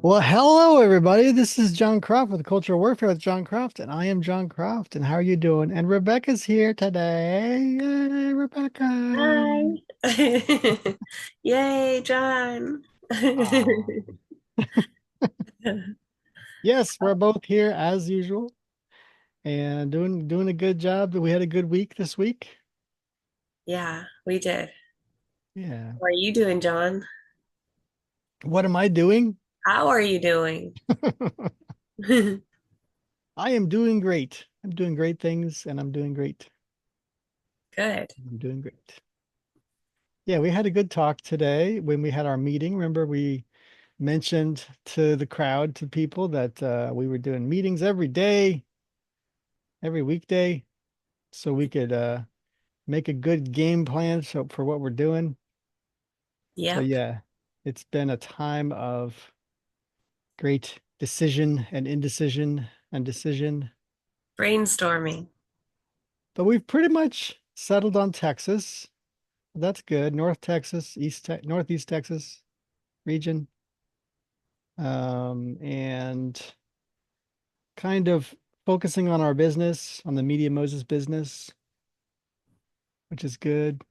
Well, hello everybody. This is Jon Croft with Cultural Warfare with Jon Croft, and I am Jon Croft. And how are you doing? And Rebecca's here today. Yay, Rebecca. Hi. Yay, John. Oh. Yes, we're both here as usual and doing a good job. We had a good week this week. Yeah, we did. Yeah. How are you doing, John? What am I doing? How are you doing? I am doing great. I'm doing great things and I'm doing great. Good. I'm doing great. Yeah, we had a good talk today when we had our meeting. Remember, we mentioned to the crowd, to people, that we were doing meetings every day, every weekday, so we could make a good game plan for what we're doing. So Yep. yeah, it's been a time of great decision and indecision and decision, Brainstorming. but we've pretty much settled on Texas. That's good. North Texas, Northeast Texas region, and kind of focusing on our business, on the Media Moses business, which is good.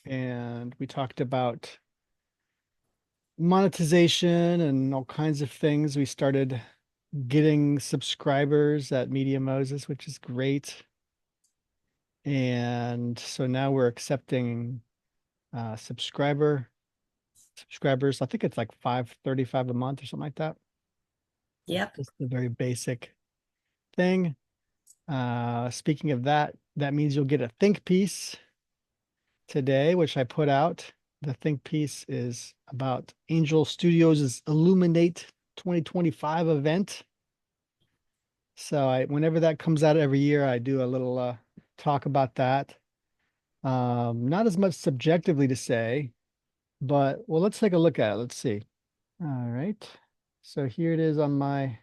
And we talked about monetization and all kinds of things. We started getting subscribers at Media Moses, which is great. And so now we're accepting subscribers. I think it's like 535 a month or something like that. Yep. Just the very basic thing. Speaking of that, that means you'll get a think piece today, which I put out. The think piece is about Angel Studios' Illuminate 2025 event. So whenever that comes out every year, I do a little talk about that. Not as much subjectively to say, but well, let's take a look at it. Let's see. All right. So here it is on my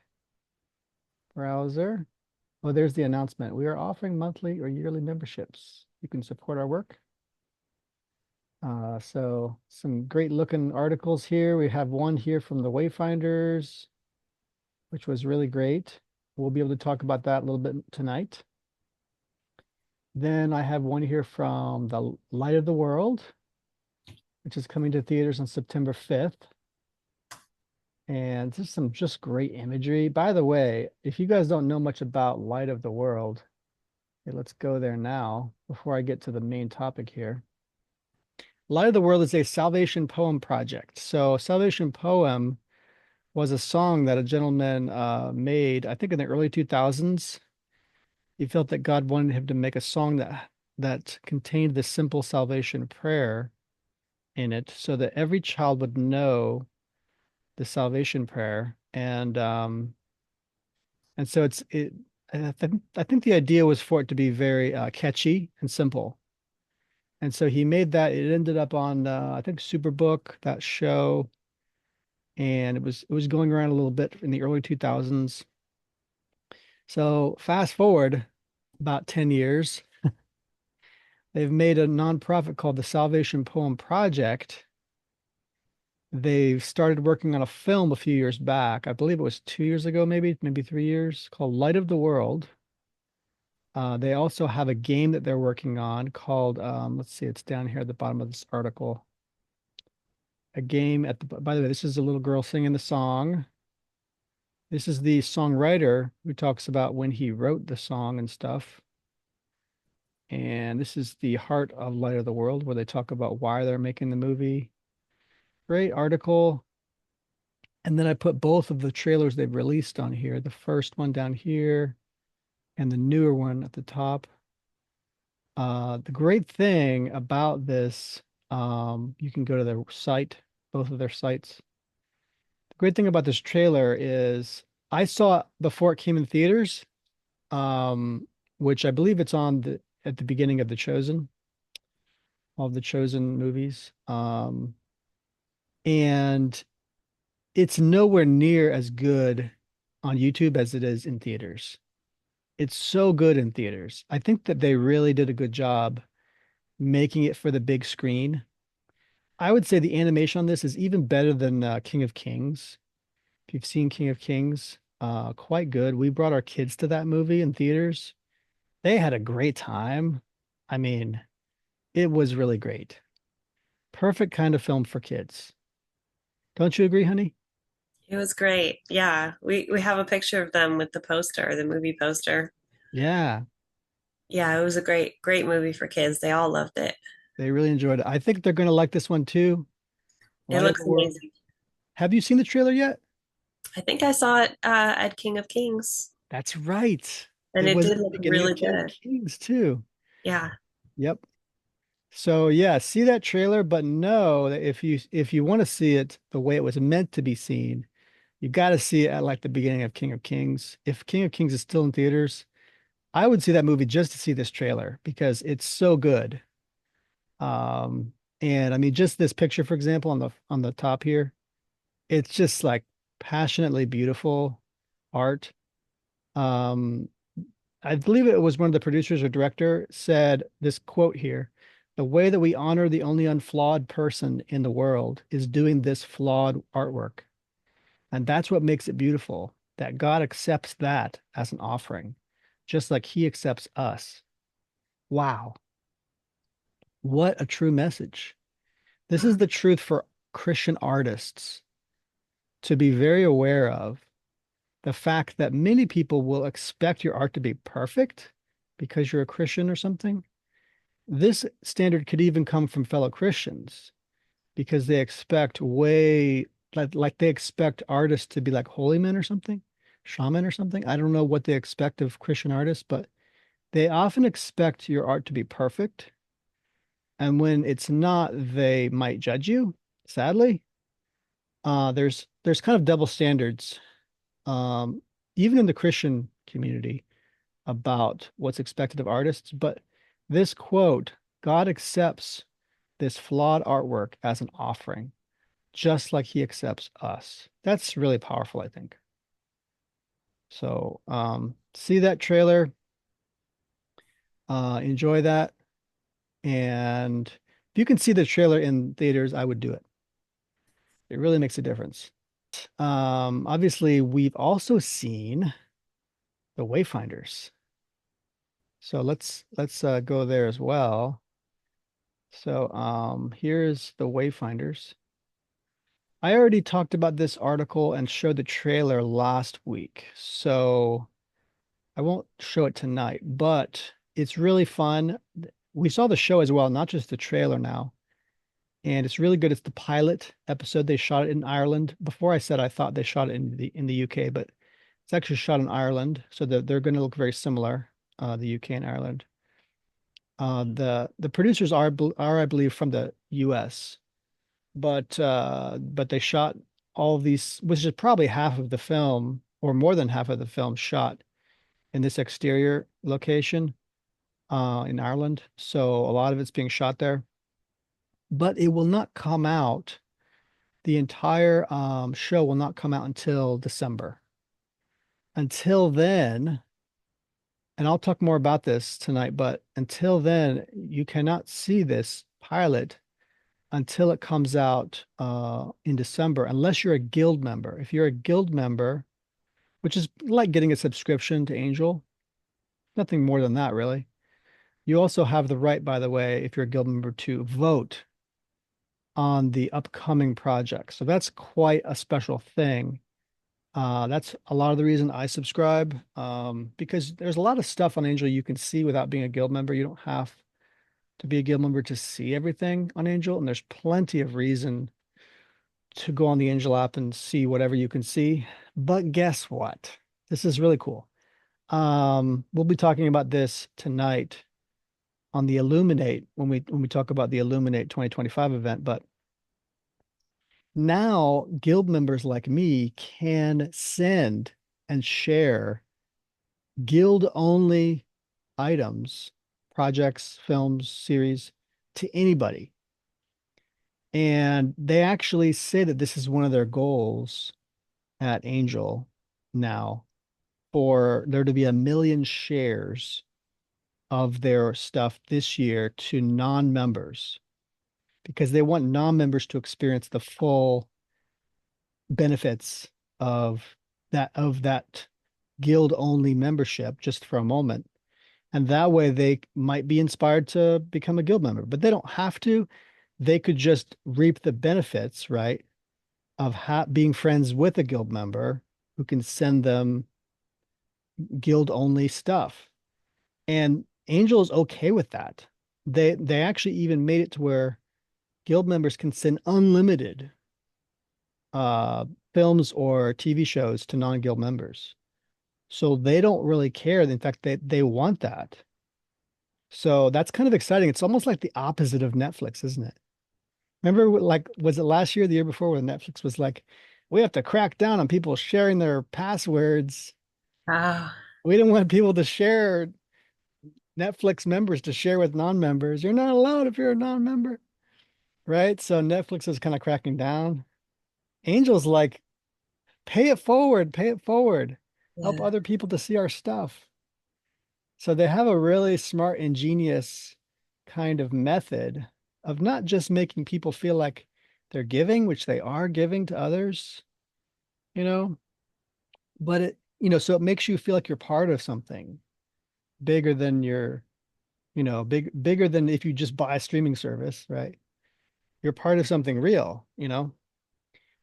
browser. Oh, there's the announcement. We are offering monthly or yearly memberships. You can support our work. So some great looking articles here. We have one here from the Wayfinders, which was really great. We'll be able to talk about that a little bit tonight. Then I have one here from the Light of the World, which is coming to theaters on September 5th. And just some just great imagery. By the way, if you guys don't know much about Light of the World, okay, let's go there now before I get to the main topic here. Light of the World is a Salvation Poem project. So Salvation Poem was a song that a gentleman made, I think in the early 2000s. He felt that God wanted him to make a song that contained the simple salvation prayer in it so that every child would know the salvation prayer. And so I think the idea was for it to be very catchy and simple. And so he made that. It ended up on I think Superbook, that show, and it was going around a little bit in the early 2000s. So fast forward about 10 years, they've made a nonprofit called the Salvation Poem Project. They've started working on a film a few years back. I believe it was 2 years ago, maybe 3 years, called Light of the World. They also have a game that they're working on called, let's see, it's down here at the bottom of this article. A game by the way, this is a little girl singing the song. This is the songwriter who talks about when he wrote the song and stuff. And this is the heart of Light of the World, where they talk about why they're making the movie. Great article. And then I put both of the trailers they've released on here, the first one down here and the newer one at the top. The great thing about this, you can go to their site, both of their sites. The great thing about this trailer is I saw it before it came in theaters, um, which I believe it's on at the beginning of The Chosen, all of the Chosen movies. And it's nowhere near as good on YouTube as it is in theaters. It's so good in theaters. I think that they really did a good job making it for the big screen. I would say the animation on this is even better than King of Kings. If you've seen King of Kings, quite good. We brought our kids to that movie in theaters. They had a great time. I mean, it was really great. Perfect kind of film for kids. Don't you agree, honey? It was great. Yeah. We have a picture of them with the poster, the movie poster. Yeah, Yeah, it was a great movie for kids. They all loved it. they really enjoyed it. I think they're going to like this one too. It Light of the looks World. amazing. Have you seen the trailer yet? I think I saw it at King of Kings, That's right. and It it was did at the look beginning of really King of good. Kings too. Yeah. Yep. So yeah, see that trailer, but know that if you want to see it the way it was meant to be seen, you got to see it at like the beginning of King of Kings. If King of Kings is still in theaters, I would see that movie just to see this trailer because it's so good. Um, and I mean, just this picture, for example, on the top here, it's just like passionately beautiful art. Um, I believe it was one of the producers or director said this quote here: "The way that we honor the only unflawed person in the world is doing this flawed artwork." And that's what makes it beautiful, that God accepts that as an offering, just like he accepts us. Wow, what a true message. This is the truth for Christian artists to be very aware of the fact that many people will expect your art to be perfect because you're a Christian or something. This standard could even come from fellow Christians because they expect way like they expect artists to be like holy men or something, shaman or something. I don't know what they expect of Christian artists, but they often expect your art to be perfect. And when it's not, they might judge you, sadly. There's kind of double standards, um, even in the Christian community about what's expected of artists. But this quote, God accepts this flawed artwork as an offering, just like he accepts us. That's really powerful, I think. So, see that trailer, enjoy that. And if you can see the trailer in theaters, I would do it. It really makes a difference. Obviously, we've also seen the Wayfinders. So let's go there as well. So here's the Wayfinders. I already talked about this article and showed the trailer last week, so I won't show it tonight, but it's really fun. We saw the show as well, not just the trailer now, and it's really good. It's the pilot episode. They shot it in Ireland. Before I said I thought they shot it in the UK, but it's actually shot in Ireland, so they're going to look very similar, the UK and Ireland. The producers are I believe from the US, but they shot all of these, which is probably half of the film or more than half of the film shot in this exterior location in Ireland. So a lot of it's being shot there, but it will not come out. The entire show will not come out until December. Until then, and I'll talk more about this tonight, but until then, you cannot see this pilot until it comes out in December, unless you're a guild member. If you're a guild member, which is like getting a subscription to Angel, nothing more than that, really. You also have the right, by the way, if you're a guild member, to vote on the upcoming project. So that's quite a special thing. That's a lot of the reason I subscribe, because there's a lot of stuff on Angel you can see without being a guild member. You don't have to be a guild member to see everything on Angel, and there's plenty of reason to go on the Angel app and see whatever you can see. But guess what? This is really cool. We'll be talking about this tonight on the Illuminate when we talk about the Illuminate 2025 event. But now guild members like me can send and share guild only items, projects, films, series to anybody. And they actually say that this is one of their goals at Angel now, for there to be 1 million shares of their stuff this year to non-members because they want non-members to experience the full benefits of that guild only membership just for a moment. And that way they might be inspired to become a guild member, but they don't have to. They could just reap the benefits, right, of being friends with a guild member who can send them guild only stuff. And Angel is okay with that. They actually even made it to where guild members can send unlimited uh films or TV shows to non-guild members. So they don't really care. In fact, they want that. So that's kind of exciting. It's almost like the opposite of Netflix, isn't it? Remember, like, was it last year, the year before, when Netflix was like, we have to crack down on people sharing their passwords. Oh, We didn't want people to share Netflix members to share with non-members. You're not allowed if you're a non-member, right? So Netflix is kind of cracking down. Angel's like, pay it forward, help yeah. other people to see our stuff. So they have a really smart, ingenious kind of method of not just making people feel like they're giving, which they are giving to others, you know, but so it makes you feel like you're part of something bigger than bigger than if you just buy a streaming service, right? You're part of something real,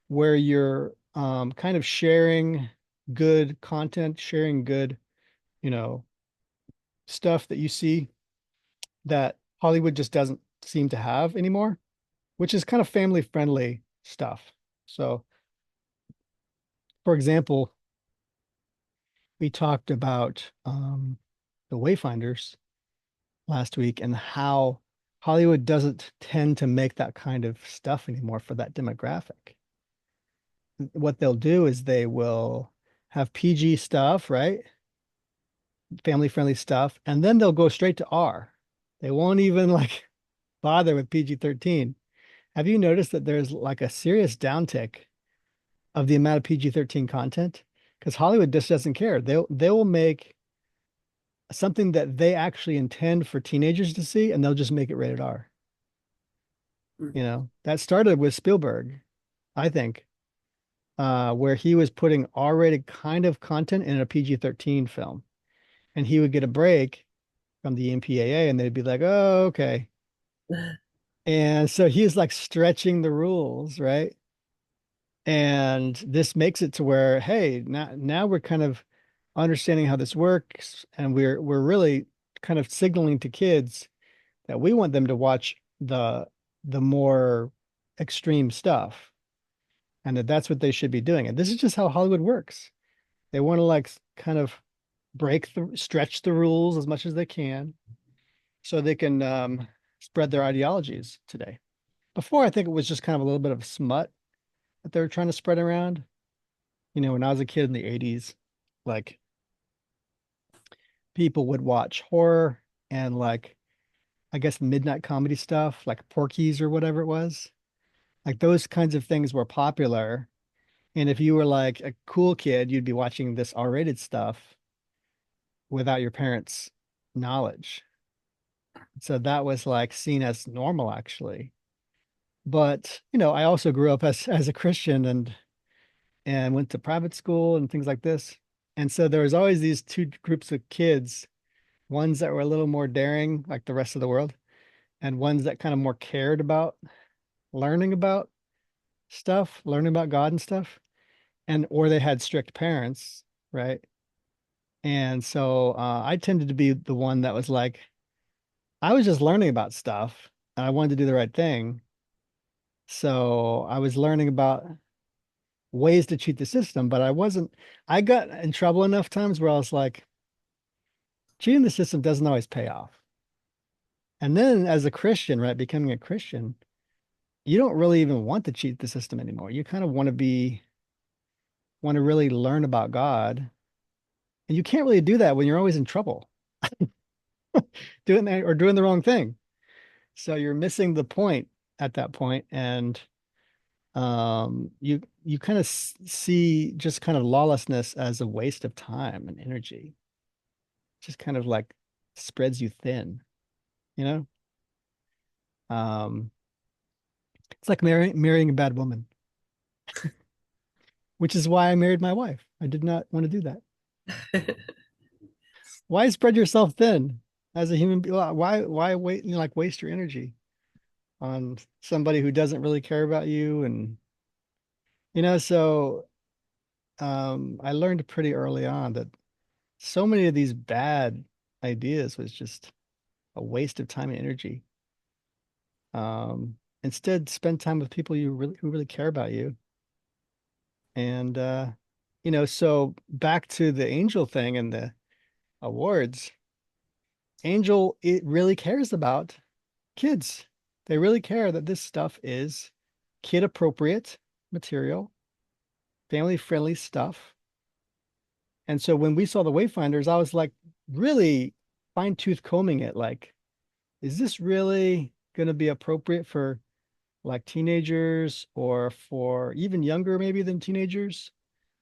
where you're kind of sharing good content, sharing good, you know, stuff that you see that Hollywood just doesn't seem to have anymore, which is kind of family friendly stuff. So, for example, we talked about the Wayfinders last week and how Hollywood doesn't tend to make that kind of stuff anymore for that demographic. What they'll do is they will have PG stuff, right? Family friendly stuff, and then they'll go straight to R. They won't even like bother with PG-13. Have you noticed that there's like a serious downtick of the amount of PG-13 content? Because Hollywood just doesn't care. They will make something that they actually intend for teenagers to see, and they'll just make it rated R. That started with Spielberg, I think, where he was putting R-rated kind of content in a PG-13 film, and he would get a break from the MPAA, and they'd be like, "Oh, okay." And so he's like stretching the rules, right? And this makes it to where, hey, now we're kind of understanding how this works, and we're really kind of signaling to kids that we want them to watch the more extreme stuff, and that's what they should be doing. And this is just how Hollywood works. They want to like kind of stretch the rules as much as they can so they can spread their ideologies today. Before, I think it was just kind of a little bit of smut that they were trying to spread around. When I was a kid in the 80s, like people would watch horror and like I guess midnight comedy stuff, like Porky's or whatever it was. Like those kinds of things were popular. And if you were like a cool kid, you'd be watching this R-rated stuff without your parents' knowledge. So that was like seen as normal actually. But, I also grew up as a Christian and went to private school and things like this. And so there was always these two groups of kids, ones that were a little more daring, like the rest of the world, and ones that kind of more cared about learning about stuff, learning about God and stuff, and or they had strict parents, right? And so I tended to be the one that was like, I was just learning about stuff and I wanted to do the right thing. So I was learning about ways to cheat the system, but I got in trouble enough times where I was like, cheating the system doesn't always pay off. And then as a Christian, right, becoming a Christian, you don't really even want to cheat the system anymore. You kind of want to really learn about God. And you can't really do that when you're always in trouble doing that or doing the wrong thing. So you're missing the point at that point, and you kind of see just kind of lawlessness as a waste of time and energy. Just kind of like spreads you thin, you know? Um, it's like marrying a bad woman. which is why I married my wife. I did not want to do that. Why spread yourself thin as a human being? Why wait, like waste your energy on somebody who doesn't really care about you? And so I learned pretty early on that so many of these bad ideas was just a waste of time and energy. Instead, spend time with people who really care about you. And so back to the Angel thing and the awards. Angel, it really cares about kids. They really care that this stuff is kid appropriate material, family friendly stuff. And so when we saw the Wayfinders, I was like really fine tooth combing it. Like, is this really going to be appropriate for like teenagers or for even younger, maybe than teenagers?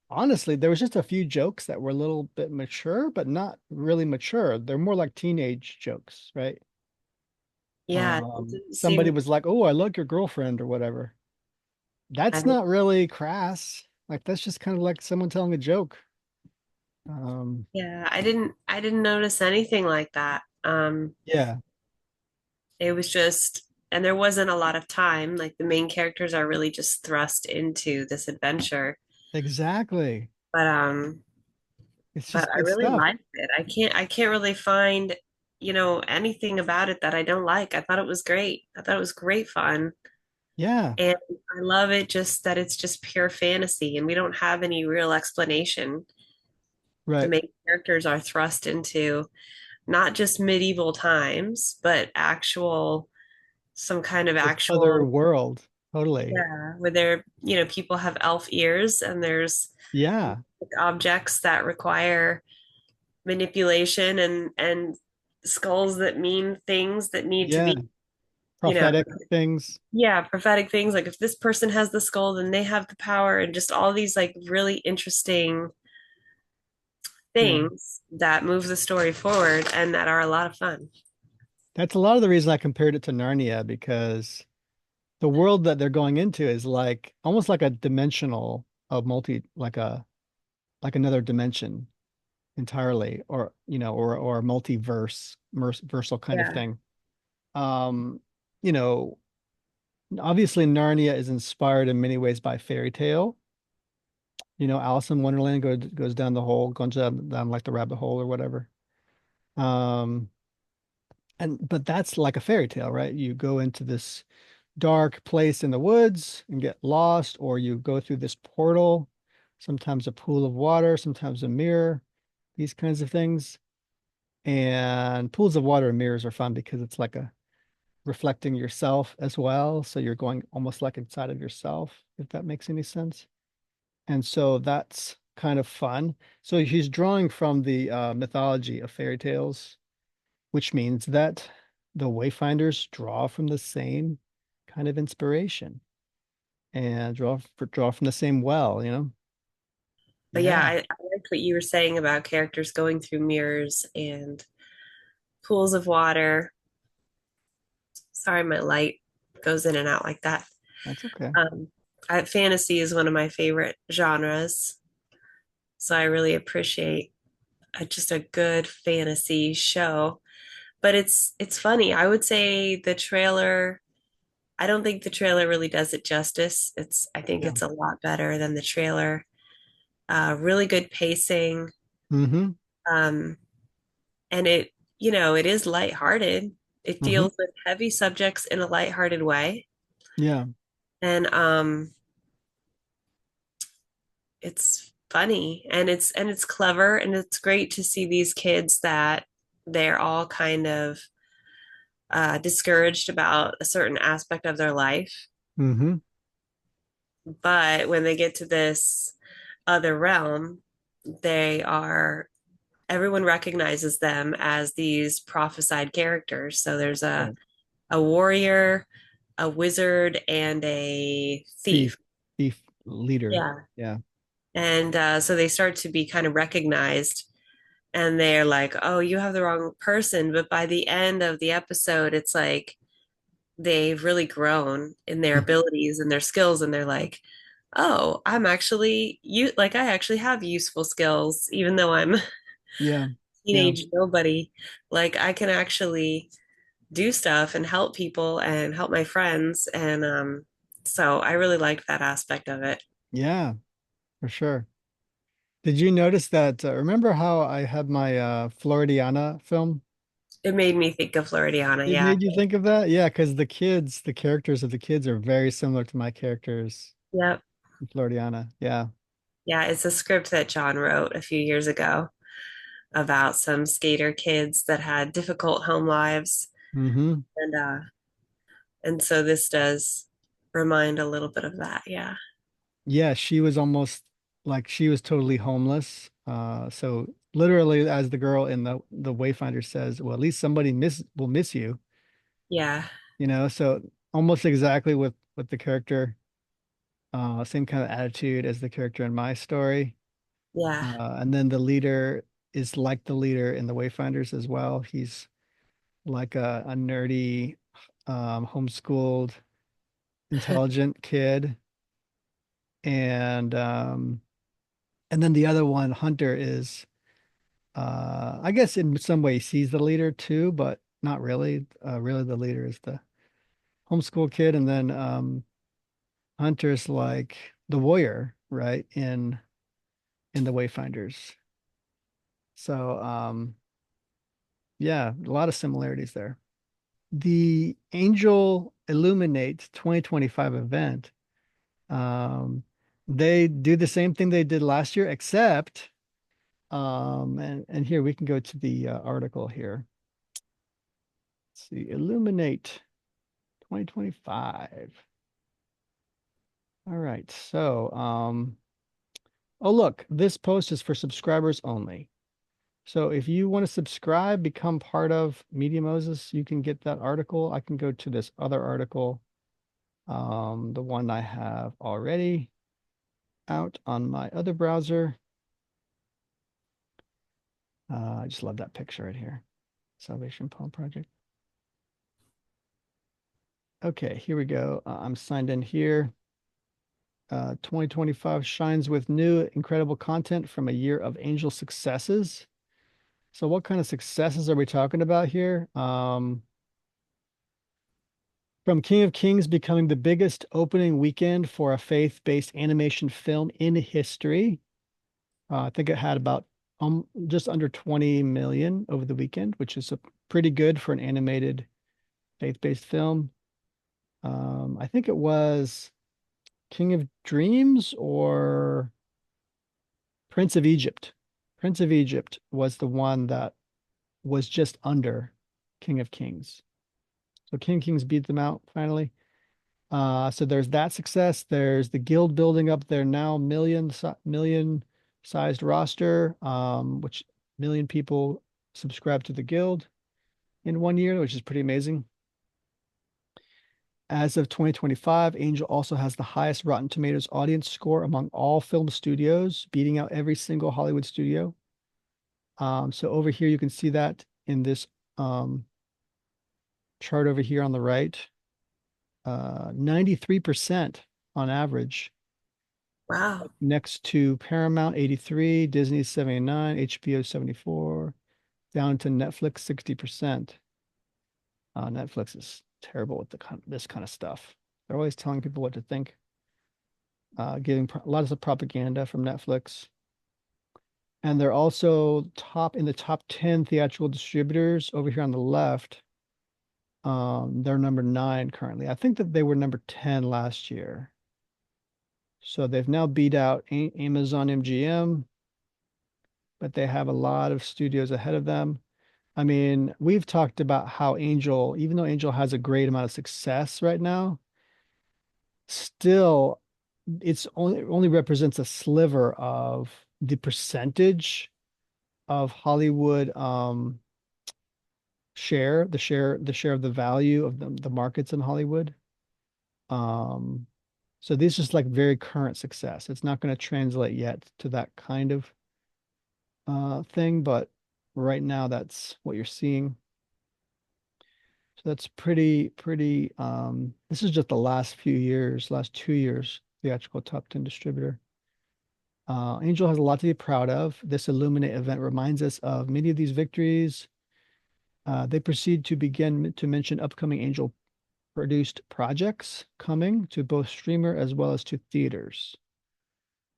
Honestly, there was just a few jokes that were a little bit mature, but not really mature. They're more like teenage jokes, right? Yeah, it didn't Somebody seem. was like, "Oh, I like your girlfriend" or whatever. I That's don't, not really crass. Like that's just kind of like someone telling a joke. Um, yeah, I didn't notice anything like that. yeah, It was just, and there wasn't a lot of time. Like the main characters are really just thrust into this adventure. exactly. But It's but just I good really stuff. liked it. I can't really find, anything about it that I don't like. I thought it was great. I thought it was great fun. Yeah, And I love it just that it's just pure fantasy and we don't have any real explanation. The right. main characters are thrust into not just medieval times, but actual some kind of This other actual, world. Totally. yeah, where people have elf ears and there's Yeah, objects that require manipulation and skulls that mean things that need to yeah. be, you know, Prophetic things. yeah, prophetic things. Like if this person has the skull, then they have the power, and just all these like really interesting Yeah. things that move the story forward and that are a lot of fun. That's a lot of the reason I compared it to Narnia because the world that they're going into is like almost like a dimensional, a multi, like another dimension entirely, or or a multiverse, versal kind of Yeah. thing. Um, you know, Obviously Narnia is inspired in many ways by fairy tale. Alice in Wonderland goes down the hole, goes down like the rabbit hole or whatever. Um, but that's like a fairy tale, right? You go into this dark place in the woods and get lost, or you go through this portal, sometimes a pool of water, sometimes a mirror, these kinds of things. And pools of water and mirrors are fun because it's like a reflecting yourself as well. So you're going almost like inside of yourself, if that makes any sense. And so that's kind of fun. So he's drawing from the mythology of fairy tales, which means that the Wayfinders draw from the same kind of inspiration and draw from the same well. But yeah, Yeah, I liked what you were saying about characters going through mirrors and pools of water. Sorry, my light goes in and out like that. that's okay. Um, fantasy is one of my favorite genres, so I really appreciate just a good fantasy show. But it's funny. I would say the trailer. I don't think the trailer really does it justice. I think Yeah. it's a lot better than the trailer. Really good pacing, Mm-hmm. um, and it is lighthearted. It Mm-hmm. deals with heavy subjects in a lighthearted way, Yeah. and it's funny and it's clever and it's great to see these kids that they're all kind of discouraged about a certain aspect of their life, Mm-hmm. but when they get to this other realm, they are everyone recognizes them as these prophesied characters. So there's a Right. a warrior, a wizard, and a thief. Thief, thief leader. Yeah. Yeah. And so they start to be kind of recognized and they're like, oh, you have the wrong person. But by the end of the episode, it's like they've really grown in their abilities and their skills. And they're like, oh, I'm actually you like I actually have useful skills, even though I'm a Yeah. Yeah. teenage nobody. Like I can actually do stuff and help people and help my friends. And so I really like that aspect of it. Yeah, for sure. Did you notice that? Remember how I had my Floridiana film? It made me think of Floridiana. It Yeah. made you think of that? Yeah, because the kids, the characters of the kids are very similar to my characters Yep. in Floridiana. Yeah. Yeah. It's a script that John wrote a few years ago about some skater kids that had difficult home lives. Hmm. And so this does remind a little bit of that. Yeah. Yeah, she was almost like she was totally homeless. So literally, as the girl in the Wayfinder says, well, at least somebody will miss you, Yeah. So almost exactly with the character, same kind of attitude as the character in my story. Yeah. And then the leader is like the leader in the Wayfinders as well. He's like a nerdy, homeschooled, intelligent kid. And and then the other one, Hunter, is I guess in some ways he's the leader too, but not really. Really the leader is the homeschool kid, and then Hunter's like the warrior, right? In the Wayfinders. So yeah, a lot of similarities there. The Angel Illuminate 2025 event, um, they do the same thing they did last year, except and here we can go to the article here. Let's see, Illuminate 2025. All right, so oh look, this post is for subscribers only. So if you want to subscribe, become part of Media Moses, you can get that article. I can go to this other article, the one I have already out on my other browser. I just love that picture right here. Salvation Poem Project. Okay, here we go. I'm signed in here. 2025 shines with new incredible content from a year of angel successes. So what kind of successes are we talking about here? From King of Kings becoming the biggest opening weekend for a faith-based animation film in history. I think it had about just under 20 million over the weekend, which is pretty good for an animated faith-based film. I think it was King of Dreams or Prince of Egypt. Prince of Egypt was the one that was just under King of Kings. So King of Kings beat them out finally. So there's that success. There's the guild building up their now million sized roster, which million people subscribe to the guild in 1 year, which is pretty amazing. As of 2025, Angel also has the highest Rotten Tomatoes audience score among all film studios, beating out every single Hollywood studio. So over here, you can see that in this chart over here on the right, 93% on average. Wow. Next to Paramount, 83, Disney, 79, HBO, 74, down to Netflix, 60%. Netflix is terrible with this kind of stuff. They're always telling people what to think, giving lots of propaganda from Netflix. And they're also top in the top 10 theatrical distributors over here on the left. They're number 9 currently. I think that they were number 10 last year. So they've now beat out Amazon MGM, but they have a lot of studios ahead of them. I mean, we've talked about how Angel, even though Angel has a great amount of success right now, still it's only represents a sliver of the percentage of Hollywood share of the value of the markets in Hollywood. Um, so this is just like very current success. It's not going to translate yet to that kind of thing, but right now that's what you're seeing. So that's pretty. This is just the last few years, last 2 years. theatrical top 10 distributor. Angel has a lot to be proud of. This Illuminate event reminds us of many of these victories. They proceed to begin to mention upcoming Angel produced projects coming to both streamer as well as to theaters.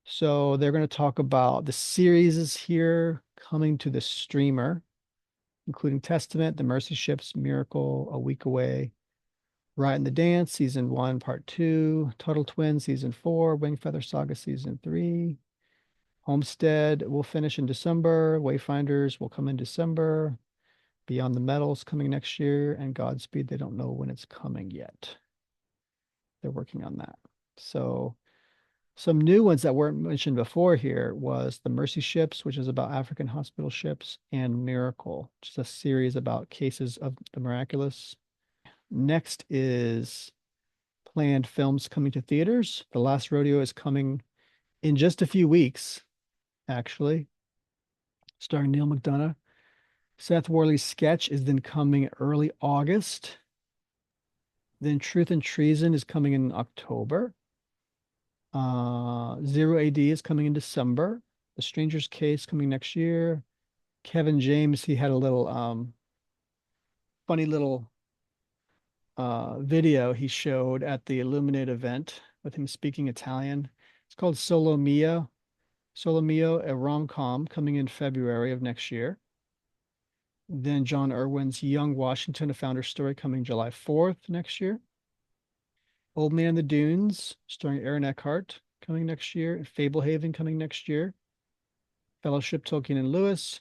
So they're going to talk about the series here coming to the streamer, including Testament, The Mercy Ships, Miracle, A Week Away, Right in the Dance, Season 1, Part 2, Total Twins, Season 4, Wingfeather Saga, Season 3. Homestead will finish in December. Wayfinders will come in December. Beyond the Metals coming next year. And Godspeed, they don't know when it's coming yet. They're working on that. So some new ones that weren't mentioned before here was the Mercy Ships, which is about African hospital ships, and Miracle, which is a series about cases of the miraculous. Next is planned films coming to theaters. The Last Rodeo is coming in just a few weeks, actually, starring Neil McDonough. Seth Worley's Sketch is then coming early August. Then Truth and Treason is coming in October. Zero AD is coming in December. The Stranger's Case coming next year. Kevin James, he had a little funny little video he showed at the Illuminate event with him speaking Italian. It's called Solo Mio. Solo Mio, a rom-com coming in February of next year. Then John Irwin's Young Washington, a founder story coming July 4th next year. Old Man in the Dunes, starring Aaron Eckhart, coming next year. And Fablehaven coming next year. Fellowship, Tolkien and Lewis.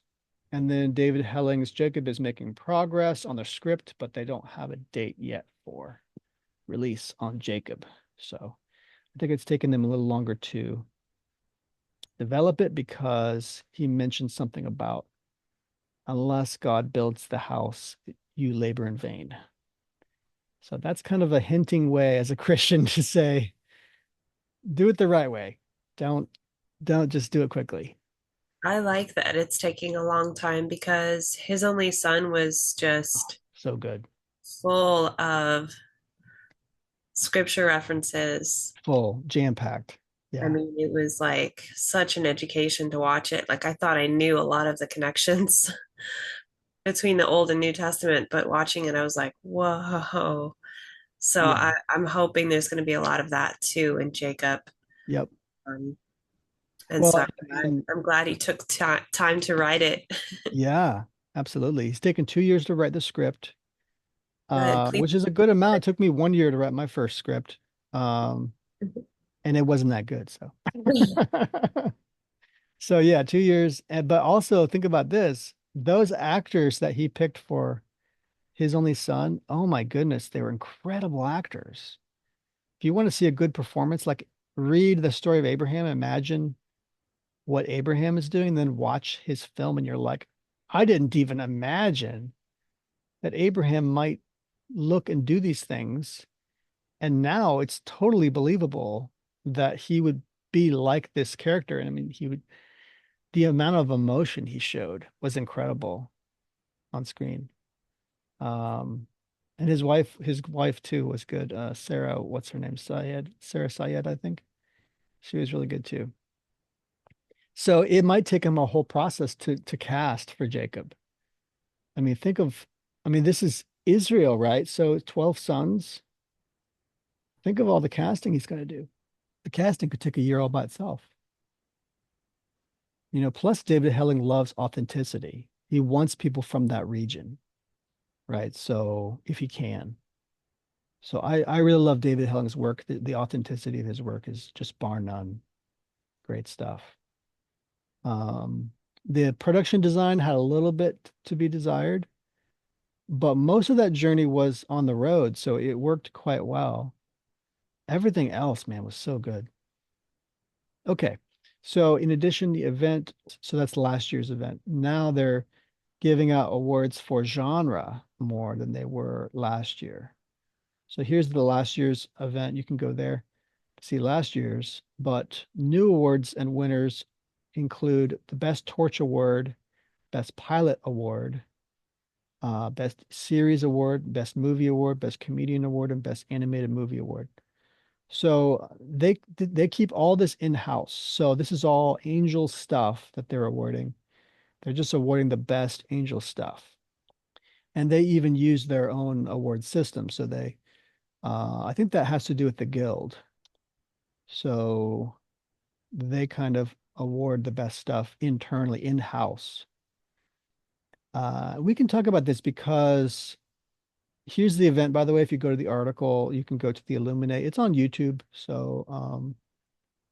And then David Helling's Jacob is making progress on the script, but they don't have a date yet for release on Jacob. So I think it's taken them a little longer to develop it because he mentioned something about unless God builds the house, you labor in vain. So that's kind of a hinting way as a Christian to say, do it the right way. Don't don't just do it quickly. I like that it's taking a long time because his only son was Oh, just so good. full of scripture references. Full, jam-packed. I Yeah. mean, it was like such an education to watch it. Like I thought I knew a lot of the connections between the Old and New Testament, but watching it, I was like, whoa. So Yeah. I'm hoping there's going to be a lot of that too in Jacob. Yep. Um, and Well, so and I'm glad he took time to write it. yeah, absolutely. He's taken 2 years to write the script, Good. Please. which is a good amount. It took me 1 year to write my first script. Um, and it wasn't that good. So, so yeah, 2 years. And, but also think about this, those actors that he picked for his only son, oh my goodness, they were incredible actors. If you want to see a good performance, like read the story of Abraham, imagine what Abraham is doing, then watch his film, and you're like, I didn't even imagine that Abraham might look and do these things. And now it's totally believable that he would be like this character. And I mean, the amount of emotion he showed was incredible on screen. Um, and his wife too was good. Sarah, what's her name? Sarah Syed, I think. She was really good too. So it might take him a whole process to cast for Jacob. I mean, this is Israel, right? So 12 sons. Think of all the casting he's going to do. The casting could take a year all by itself. Plus David Helling loves authenticity. He wants people from that region, right? So if he can. So I really love David Helling's work. The authenticity of his work is just bar none. Great stuff. Um, the production design had a little bit to be desired, but most of that journey was on the road, so it worked quite well. Everything else, man, was so good. Okay. So in addition, the event, so that's last year's event. Now they're giving out awards for genre more than they were last year. So here's the last year's event. You can go there to see last year's, but new awards and winners include the Best Torch Award, Best Pilot Award, Best Series Award, Best Movie Award, Best Comedian Award, and Best Animated Movie Award. So they keep all this in-house. So this is all Angel stuff that they're awarding. They're just awarding the best Angel stuff. And they even use their own award system. So I think that has to do with the guild. So they kind of award the best stuff internally in-house. We can talk about this because here's the event, by the way. If you go to the article, you can go to the Illuminate. It's on YouTube.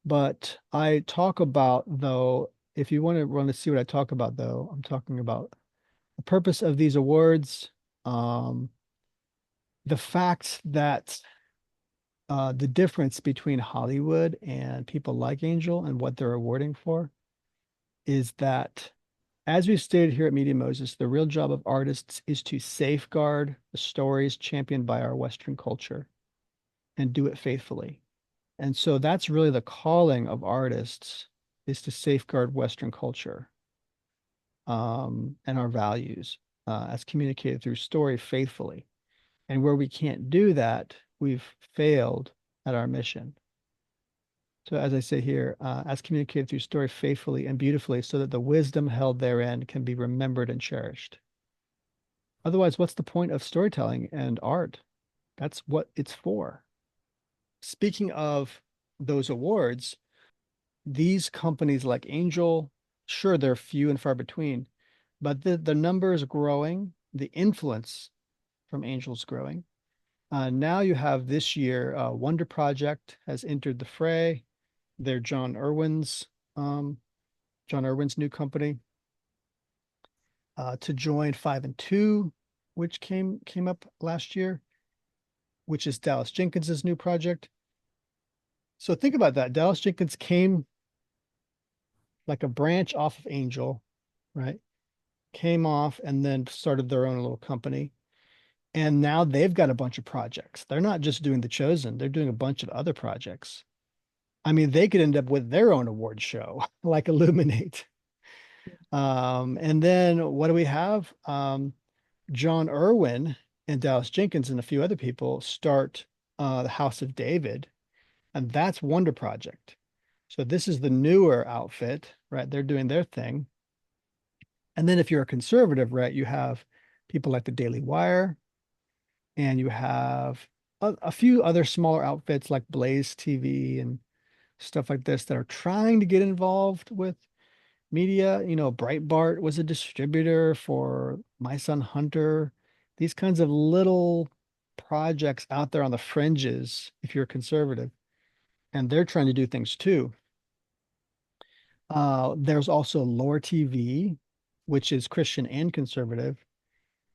But I talk about, though, if you want to see what I talk about, though, I'm talking about the purpose of these awards, um, the fact that the difference between Hollywood and people like Angel and what they're awarding for is that, as we stated here at Media Moses, the real job of artists is to safeguard the stories championed by our Western culture and do it faithfully. And so that's really the calling of artists is to safeguard Western culture and our values as communicated through story faithfully. And where we can't do that, we've failed at our mission. So, as I say here, as communicated through story faithfully and beautifully, so that the wisdom held therein can be remembered and cherished. Otherwise, what's the point of storytelling and art? That's what it's for. Speaking of those awards, these companies like Angel, sure, they're few and far between, but the number is growing, the influence from Angel's growing. Now you have this year, Wonder Project has entered the fray. They're um, John Irwin's new company, to join 5 and 2, which came up last year, which is Dallas Jenkins's new project. So think about that. Dallas Jenkins came like a branch off of Angel, right? Came off and then started their own little company. And now they've got a bunch of projects. They're not just doing The Chosen, they're doing a bunch of other projects. I mean, they could end up with their own award show, like Illuminate. And then what do we have? John Irwin and Dallas Jenkins and a few other people start the House of David, and that's Wonder Project. So this is the newer outfit, right? They're doing their thing. And then if you're a conservative, right, you have people like the Daily Wire, and you have a few other smaller outfits like Blaze TV and stuff like this that are trying to get involved with media. Breitbart was a distributor for My Son Hunter. These kinds of little projects out there on the fringes, if you're a conservative, and they're trying to do things too. There's also Lore TV, which is Christian and conservative.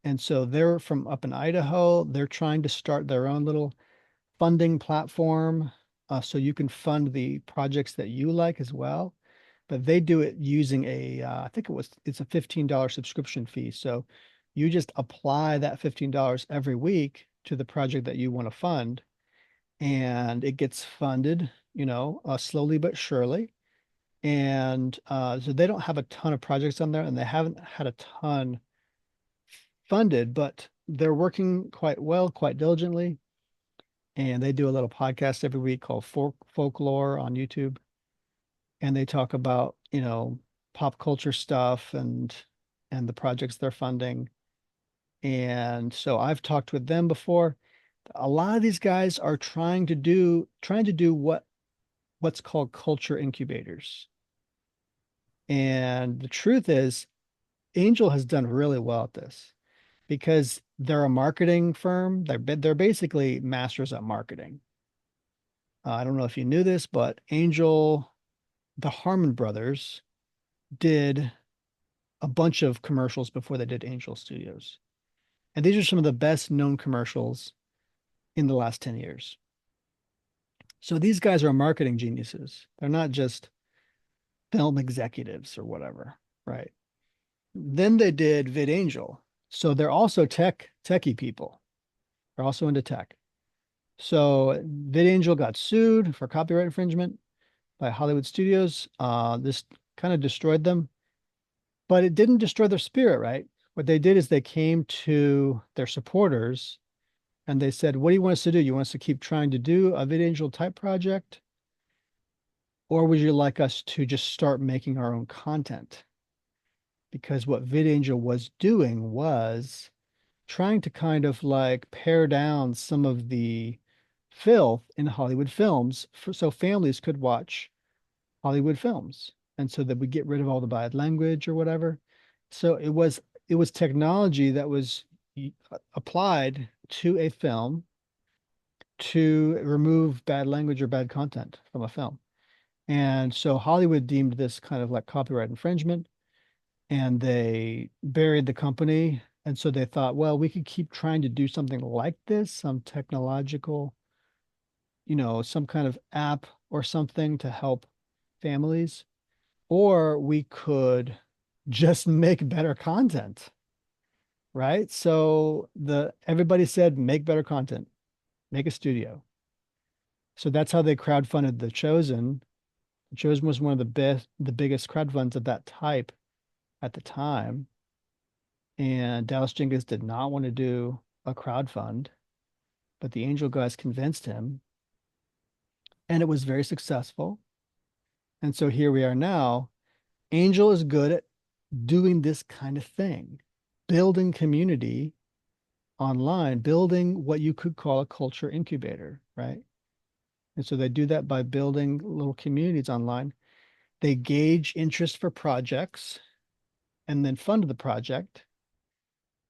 And so they're from up in Idaho. They're trying to start their own little funding platform so you can fund the projects that you like as well. But they do it using I think it's a $15 subscription fee. So you just apply that $15 every week to the project that you want to fund, and it gets funded, slowly but surely. And so they don't have a ton of projects on there, and they haven't had a ton funded, but they're working quite well, quite diligently. And they do a little podcast every week called Folklore on YouTube. And they talk about, pop culture stuff and the projects they're funding. And so I've talked with them before. A lot of these guys are trying to do what's called culture incubators. And the truth is, Angel has done really well at this because they're a marketing firm. They're basically masters at marketing. I don't know if you knew this, but the Harmon brothers did a bunch of commercials before they did Angel Studios. And these are some of the best known commercials in the last 10 years. So these guys are marketing geniuses. They're not just film executives or whatever, right? Then they did VidAngel. So they're also techie people. They're also into tech. So VidAngel got sued for copyright infringement by Hollywood studios. This kind of destroyed them, but it didn't destroy their spirit, right? What they did is they came to their supporters And they said, what do you want us to do? You want us to keep trying to do a VidAngel type project? Or would you like us to just start making our own content? Because what VidAngel was doing was trying to kind of like pare down some of the filth in Hollywood films so families could watch Hollywood films. And so that we get rid of all the bad language or whatever. So it was technology that was applied to a film to remove bad language or bad content from a film. And so Hollywood deemed this kind of like copyright infringement, and they buried the company. And so they thought, well, we could keep trying to do something like this, some technological, some kind of app or something to help families, or we could just make better content, right? So the everybody said make better content, make a studio. So that's how they crowdfunded The Chosen. The Chosen was one of the biggest crowdfunds of that type at the time. And Dallas Jenkins did not want to do a crowdfund, but the Angel guys convinced him, and it was very successful. And so here we are now. Angel is good at doing this kind of thing, building community online, building what you could call a culture incubator, right? And so they do that by building little communities online. They gauge interest for projects and then fund the project.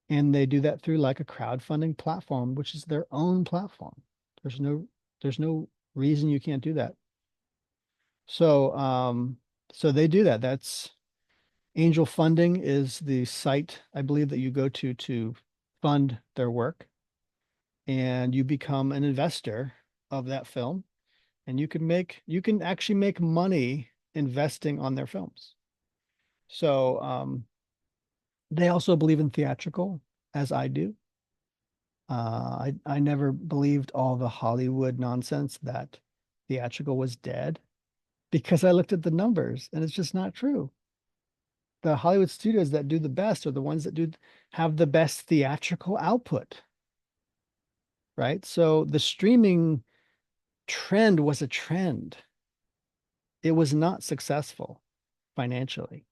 And they do that through like a crowdfunding platform, which is their own platform. There's no there's no reason you can't do that. So so they do that. That's Angel Funding is the site I believe that you go to fund their work, and you become an investor of that film, and you can actually make money investing on their films. So they also believe in theatrical, as I do. I never believed all the Hollywood nonsense that theatrical was dead because I looked at the numbers and it's just not true. The Hollywood studios that do the best are the ones that do have the best theatrical output, right? So the streaming trend was a trend. It was not successful financially.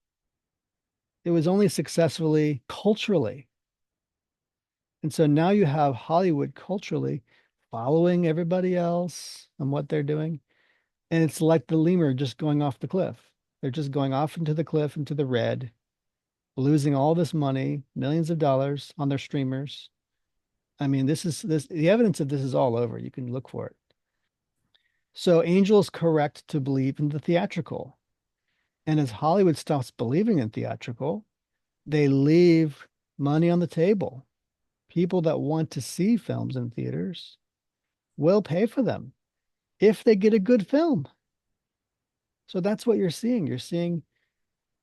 It was only successfully culturally. And so now you have Hollywood culturally following everybody else and what they're doing. And it's like the lemur just going off the cliff. They're just going off into the cliff, into the red, losing all this money, millions of dollars on their streamers. I mean, the evidence of this is all over. You can look for it. So Angel's correct to believe in the theatrical. And as Hollywood stops believing in theatrical, they leave money on the table. People that want to see films in theaters will pay for them if they get a good film. So that's what you're seeing. You're seeing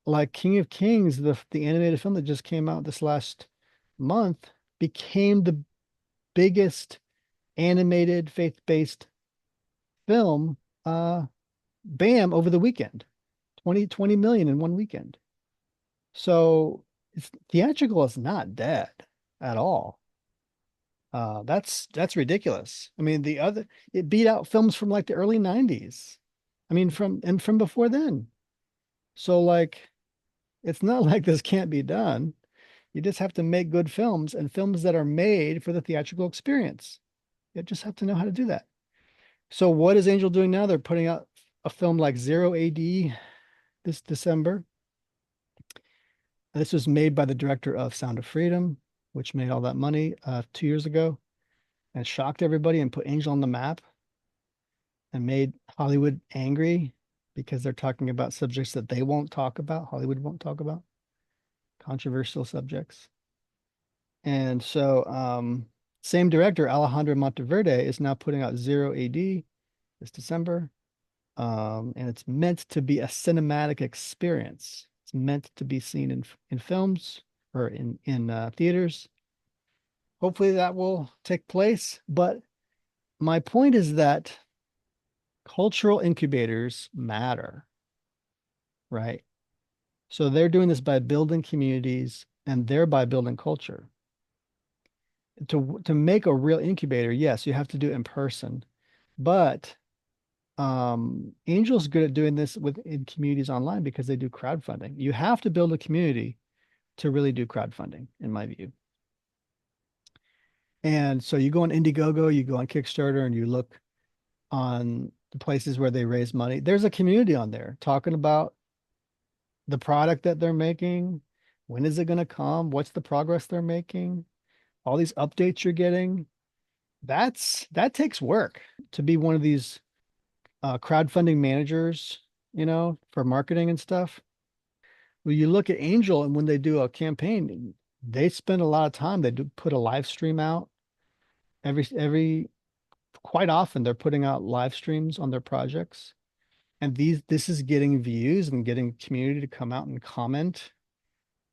like King of Kings, the animated film that just came out this last month, became the biggest animated faith-based film, bam, over the weekend. 20 million in one weekend. So theatrical is not dead at all. That's ridiculous. I mean, it beat out films from like the early 90s. I mean, from before then. So like it's not like this can't be done. You just have to make good films and films that are made for the theatrical experience. You just have to know how to do that. So what is Angel doing now? They're putting out a film like Zero AD this December. This was made by the director of Sound of Freedom, which made all that money 2 years ago, and shocked everybody and put Angel on the map and made Hollywood angry because they're talking about subjects that they won't talk about, Hollywood won't talk about, controversial subjects. And so, same director, Alejandro Monteverde, is now putting out Zero AD this December. And it's meant to be a cinematic experience. It's meant to be seen in films or in theaters. Hopefully that will take place. But my point is that cultural incubators matter, right? So they're doing this by building communities and thereby building culture. to make a real incubator, yes, you have to do it in person. But Angel's good at doing this in communities online because they do crowdfunding. You have to build a community to really do crowdfunding, in my view. And so you go on Indiegogo, you go on Kickstarter, and you look on the places where they raise money. There's a community on there talking about the product that they're making. When is it going to come? What's the progress they're making? All these updates you're getting. That takes work to be one of these crowdfunding managers, for marketing and stuff. Well, you look at Angel, and when they do a campaign, they spend a lot of time. They do put a live stream out every quite often they're putting out live streams on their projects. And this is getting views and getting community to come out and comment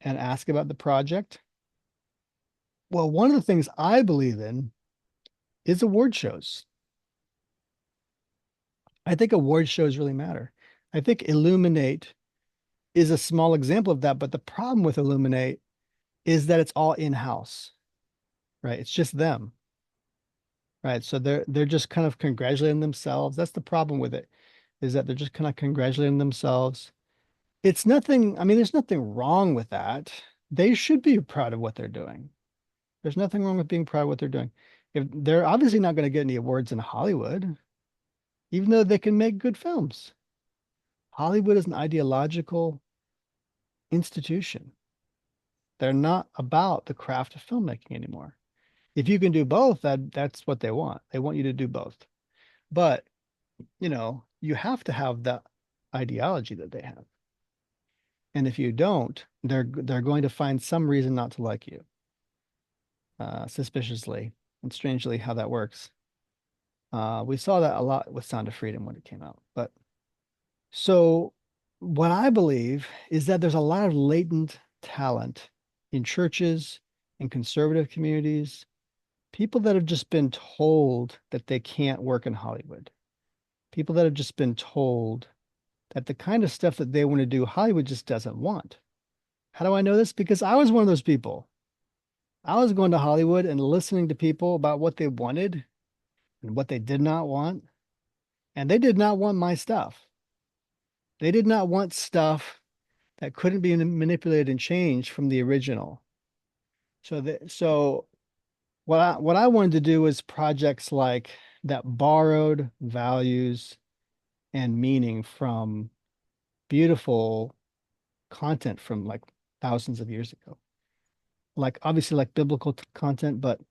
and ask about the project. Well, one of the things I believe in is award shows. I think award shows really matter. I think Illuminate is a small example of that, but the problem with Illuminate is that it's all in-house, right? It's just them, right? So they're just kind of congratulating themselves. That's the problem with it, is that they're just kind of congratulating themselves. It's nothing, I mean, there's nothing wrong with that. They should be proud of what they're doing. There's nothing wrong with being proud of what they're doing. If they're obviously not going to get any awards in Hollywood, even though they can make good films. Hollywood is an ideological institution. They're not about the craft of filmmaking anymore. If you can do both, that's what they want. They want you to do both. But, you have to have that ideology that they have. And if you don't, they're going to find some reason not to like you, suspiciously and strangely how that works. We saw that a lot with Sound of Freedom when it came out. But so what I believe is that there's a lot of latent talent in churches, in conservative communities, people that have just been told that they can't work in Hollywood, people that have just been told that the kind of stuff that they want to do, Hollywood just doesn't want. How do I know this? Because I was one of those people. I was going to Hollywood and listening to people about what they wanted and what they did not want. And they did not want my stuff. They did not want stuff that couldn't be manipulated and changed from the original. So what I wanted to do was projects like that borrowed values and meaning from beautiful content from like thousands of years ago. Like obviously like biblical content, but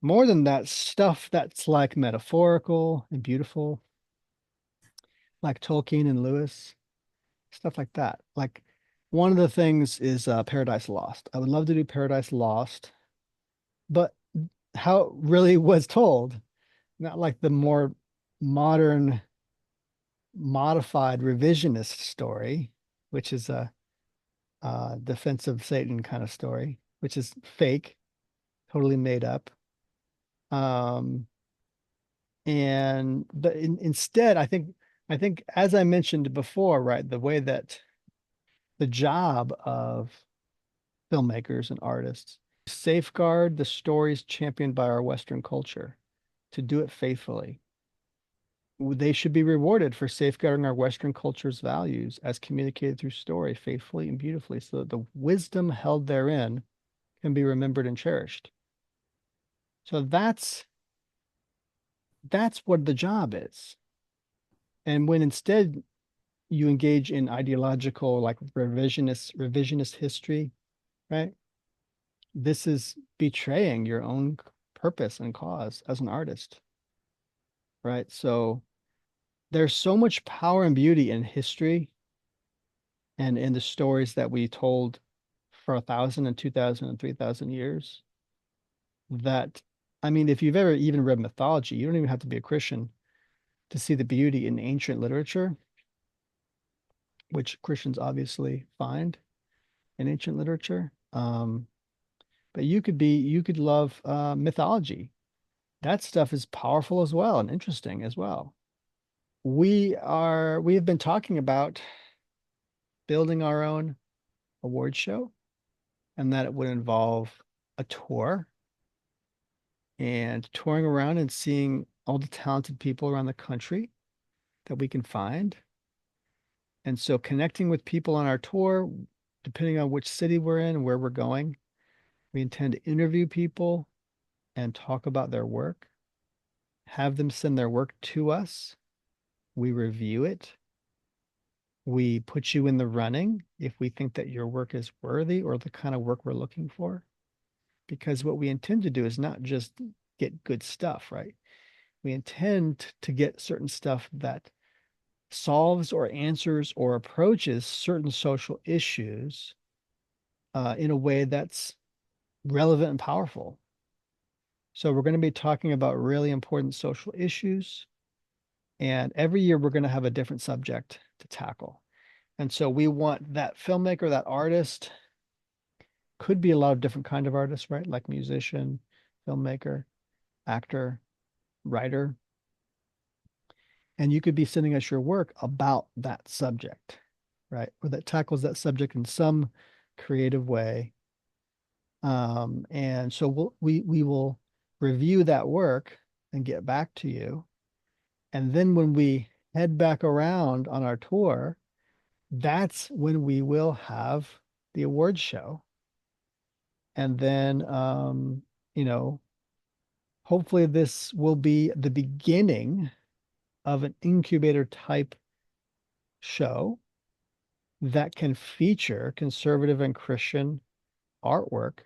more than that, stuff that's like metaphorical and beautiful, like Tolkien and Lewis, stuff like that. Like one of the things is Paradise Lost. I would love to do Paradise Lost, but how it really was told, not like the more modern, modified revisionist story, which is a defense of Satan kind of story, which is fake, totally made up. Um, but instead, I think as I mentioned before, right, the way that the job of filmmakers and artists safeguard the stories championed by our Western culture, to do it faithfully. They should be rewarded for safeguarding our Western culture's values as communicated through story faithfully and beautifully, so that the wisdom held therein can be remembered and cherished. So that's what the job is. And when instead you engage in ideological, like revisionist history, right? This is betraying your own purpose and cause as an artist, right? So there's so much power and beauty in history and in the stories that we told for 1,000 and 2,000 and 3,000 years, that, I mean, if you've ever even read mythology, you don't even have to be a Christian to see the beauty in ancient literature, which Christians obviously find in ancient literature. But you could love mythology. That stuff is powerful as well and interesting as well. We have been talking about building our own award show, and that it would involve a tour and touring around and seeing all the talented people around the country that we can find. And so connecting with people on our tour, depending on which city we're in and where we're going, we intend to interview people and talk about their work, have them send their work to us. We review it. We put you in the running if we think that your work is worthy or the kind of work we're looking for. Because what we intend to do is not just get good stuff, right? We intend to get certain stuff that solves or answers or approaches certain social issues in a way that's relevant and powerful. So we're going to be talking about really important social issues, and every year we're going to have a different subject to tackle. And so we want that filmmaker, that artist, could be a lot of different kind of artists, right? Like musician, filmmaker, actor, writer, and you could be sending us your work about that subject, right? Or that tackles that subject in some creative way. And so we will review that work and get back to you. And then when we head back around on our tour, that's when we will have the awards show. And then you know, hopefully this will be the beginning of an incubator type show that can feature conservative and Christian artwork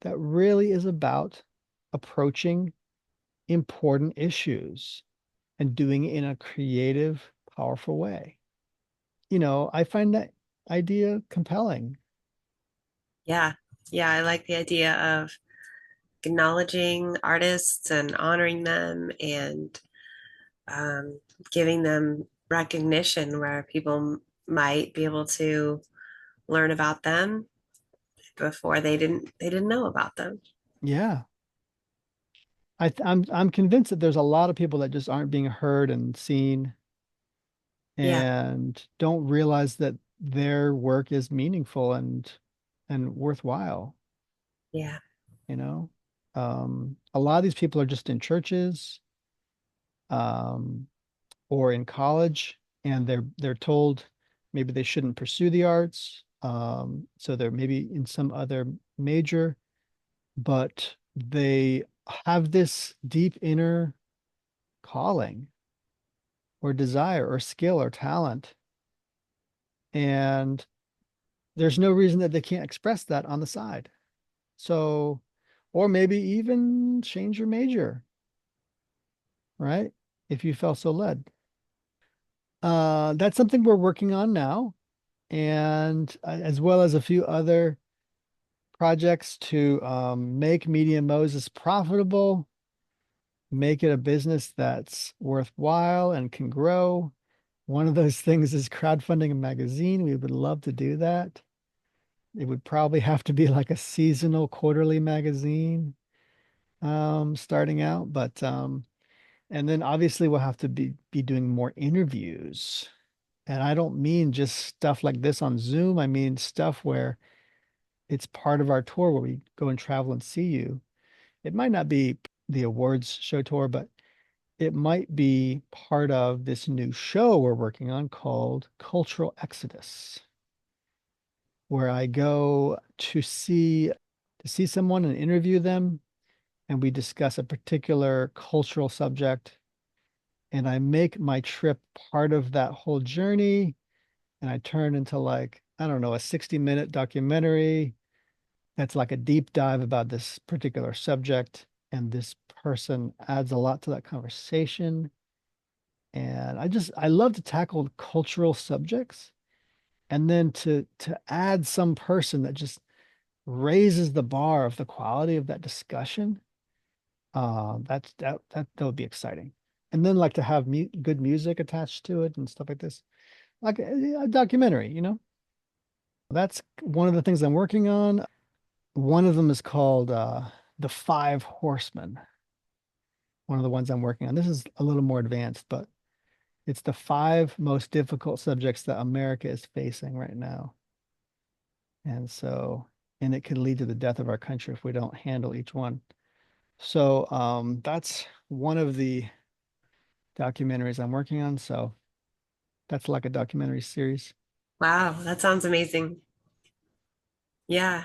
that really is about approaching important issues and doing it in a creative, powerful way. I find that idea compelling. Yeah. Yeah, I like the idea of acknowledging artists and honoring them and um, giving them recognition where people might be able to learn about them before they didn't know about them. Yeah. I'm convinced that there's a lot of people that just aren't being heard and seen Yeah, and don't realize that their work is meaningful and worthwhile, yeah, you know. A lot of these people are just in churches, um, or in college, and they're told maybe they shouldn't pursue the arts. So they're maybe in some other major, but they have this deep inner calling or desire or skill or talent. And there's no reason that they can't express that on the side. So, or maybe even change your major, right? If you felt so led. That's something we're working on now, and as well as a few other projects to make Media Moses profitable, make it a business that's worthwhile and can grow. One of those things is crowdfunding a magazine. We would love to do that. It would probably have to be like a seasonal quarterly magazine starting out, but and then obviously we'll have to be doing more interviews. And I don't mean just stuff like this on Zoom. I mean stuff where it's part of our tour where we go and travel and see you. It might not be the awards show tour, but it might be part of this new show we're working on called Cultural Exodus, where I go to see someone and interview them, and we discuss a particular cultural subject, and I make my trip part of that whole journey, and I turn into like, I don't know, a 60-minute documentary that's like a deep dive about this particular subject, and this person adds a lot to that conversation. And I love to tackle cultural subjects, and then to add some person that just raises the bar of the quality of that discussion. That would be exciting. And then like to have good music attached to it and stuff like this, like a documentary, That's one of the things I'm working on. One of them is called The Five Horsemen. One of the ones I'm working on. This is a little more advanced, but it's the five most difficult subjects that America is facing right now. And so, and it could lead to the death of our country if we don't handle each one. So that's one of the documentaries I'm working on. So that's like a documentary series. Wow, that sounds amazing. Yeah,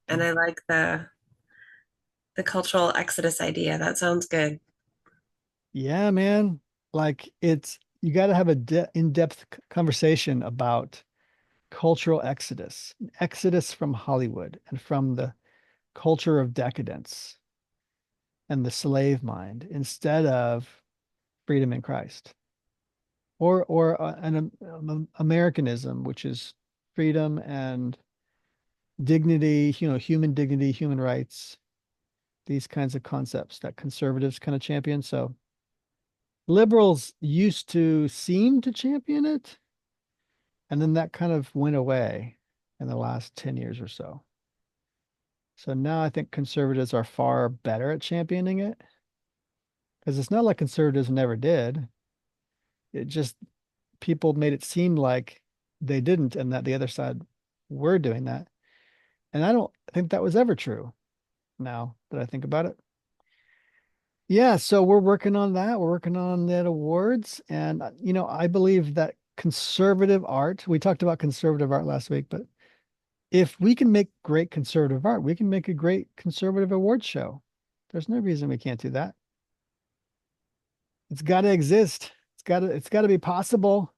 and Yeah, I like the cultural exodus idea. That sounds good. yeah, man. Like it's you got to have a in-depth conversation about cultural exodus, exodus from Hollywood and from the culture of decadence and the slave mind instead of freedom in Christ, or an Americanism, which is freedom and dignity, human dignity, human rights, these kinds of concepts that conservatives kind of champion. So liberals used to seem to champion it, and then that kind of went away in the last 10 years or so. So now I think conservatives are far better at championing it because it's not like conservatives never did. It just people made it seem like they didn't and that the other side were doing that. And I don't think that was ever true now that I think about it. Yeah, so we're working on that. We're working on that awards. And, I believe that conservative art, we talked about conservative art last week, but if we can make great conservative art, we can make a great conservative award show. There's no reason we can't do that. It's got to exist. It's got to be possible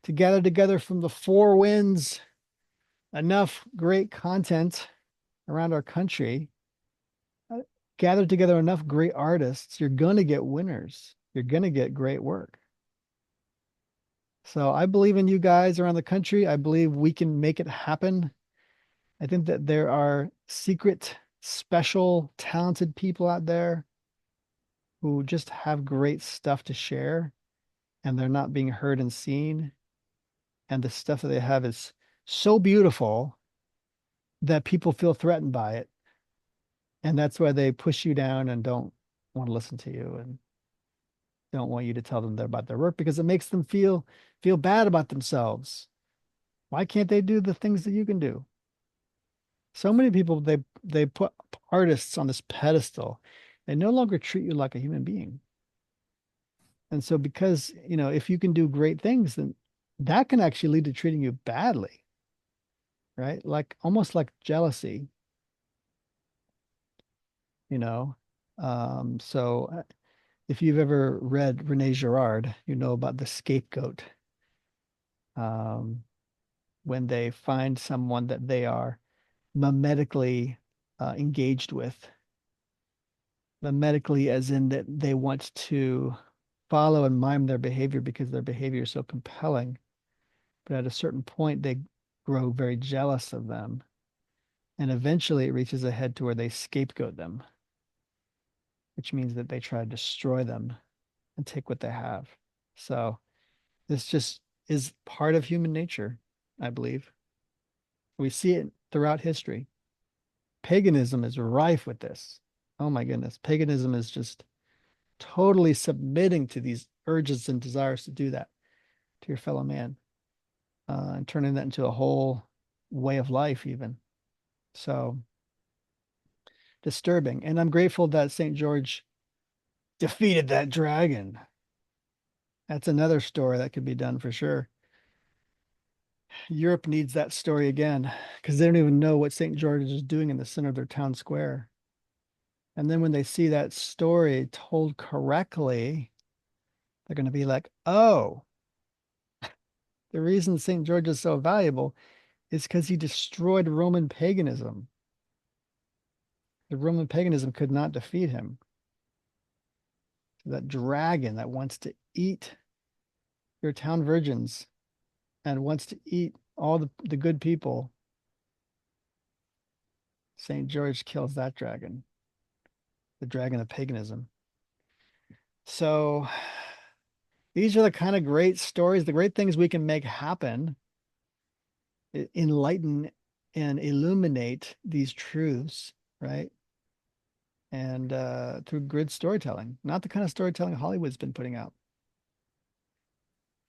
to gather together from the four winds enough great content around our country, uh, gather together enough great artists, you're going to get winners. You're going to get great work. So I believe in you guys around the country. I believe we can make it happen. I think that there are secret, special, talented people out there who just have great stuff to share and they're not being heard and seen. And the stuff that they have is so beautiful that people feel threatened by it. And that's why they push you down and don't want to listen to you and don't want you to tell them about their work because it makes them feel bad about themselves. Why can't they do the things that you can do? So many people they put artists on this pedestal. They no longer treat you like a human being. And so because, if you can do great things, then that can actually lead to treating you badly, right? Like almost like jealousy, you know. So if you've ever read Renee Girard, you know about the scapegoat. Um, when they find someone that they are mimetically engaged with, mimetically as in that they want to follow and mime their behavior because their behavior is so compelling. But at a certain point, they grow very jealous of them. And eventually it reaches a head to where they scapegoat them, which means that they try to destroy them and take what they have. So this just is part of human nature, I believe. We see it throughout history. Paganism is rife with this. Oh my goodness. Paganism is just totally submitting to these urges and desires to do that to your fellow man, and turning that into a whole way of life, even. So disturbing. And I'm grateful that St. George defeated that dragon. That's another story that could be done for sure. Europe needs that story again because they don't even know what St. George is doing in the center of their town square. And then when they see that story told correctly, they're going to be like, oh, the reason St. George is so valuable is because he destroyed Roman paganism. The Roman paganism could not defeat him. That dragon that wants to eat your town virgins and wants to eat all the good people, St. George kills that dragon, the dragon of paganism. So these are the kind of great stories, the great things we can make happen, enlighten and illuminate these truths, right? And through good storytelling, not the kind of storytelling Hollywood's been putting out,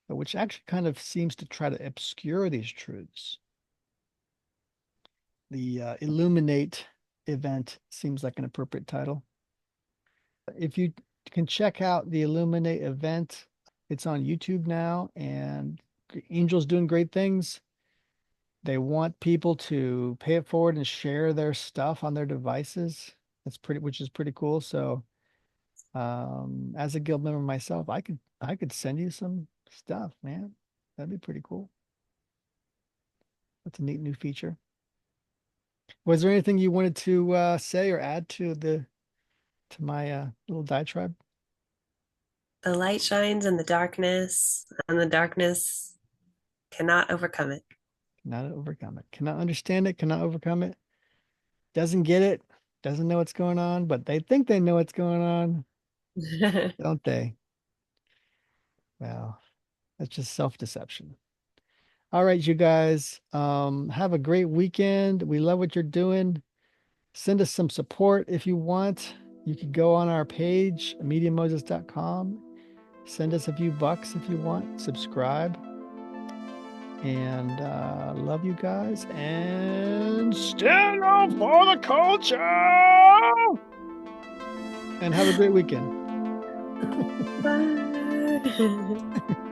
but which actually kind of seems to try to obscure these truths. The Illuminate event seems like an appropriate title. If you can check out the Illuminate event, it's on YouTube now, and Angel's doing great things. They want people to pay it forward and share their stuff on their devices. Which is pretty cool. So, as a guild member myself, I could send you some stuff, man. That'd be pretty cool. That's a neat new feature. Was there anything you wanted to say or add to my little diatribe? The light shines in the darkness, and the darkness cannot overcome Cannot overcome it. Cannot understand it. Cannot overcome it. Doesn't get it. Doesn't know what's going on, but they think they know what's going on, it. don't they? Well, that's just self-deception. All right, you guys. Have a great weekend. We love what you're doing. Send us some support if you want. You could go on our page, mediamoses.com. Send us a few bucks if you want. Subscribe. And love you guys. And stand up for the culture. And have a great weekend. Bye.